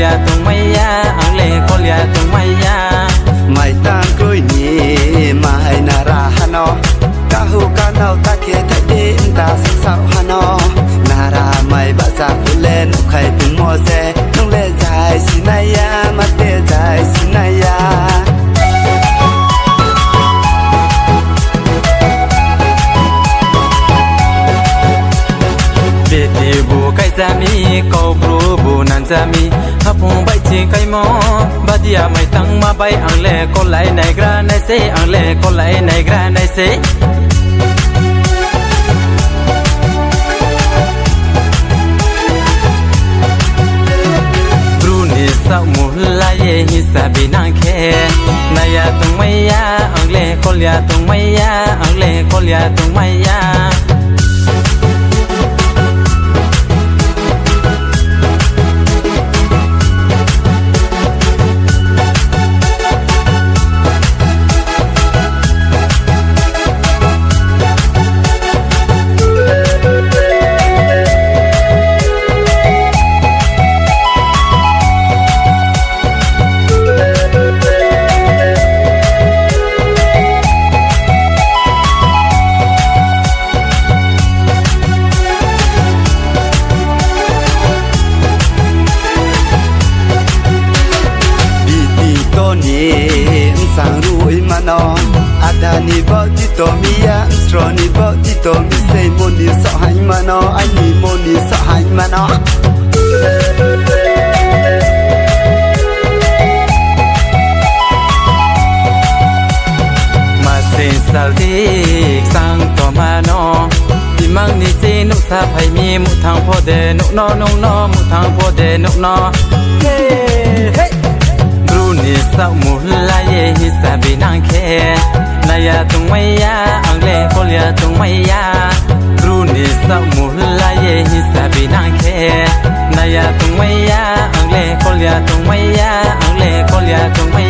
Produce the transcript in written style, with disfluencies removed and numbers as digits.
lia tung maya ang le ko lia tung maya mai tang koi ni mai nara hano kahu kanau take thade ta sao hano nara mai ba sa pulen khai tung mo se nong le jai sinaya mate jai sinaya Beti bu kai zami ko bru bu nan zami hapung bai chi kai mo badia mai tang ma bai ang le ko lai nai gra nai se ang le ko lai nai gra nai se Bruni sa mu la ye hi sa bi nang khe na ya tung mai ya ang le ko lia tung mai ya ang le ko lia tung mai ya sang rui mano adani bo ti to miya stroni bo ti to mi sei moni so hai mano ani moni so hai mano ma se saldi sang to mano ti mang ni se nu sa phai mi mu thang pho de nu no mu thang pho de nu no hey ni sao mu la ye hi sa bi nang khe na ya tung mai ya ang le ko lia tung mai ya ru ni sao mu la ye hi sa bi nang khe na ya tung mai ya ang le ko lia tung mai ya ang le ko lia tung mai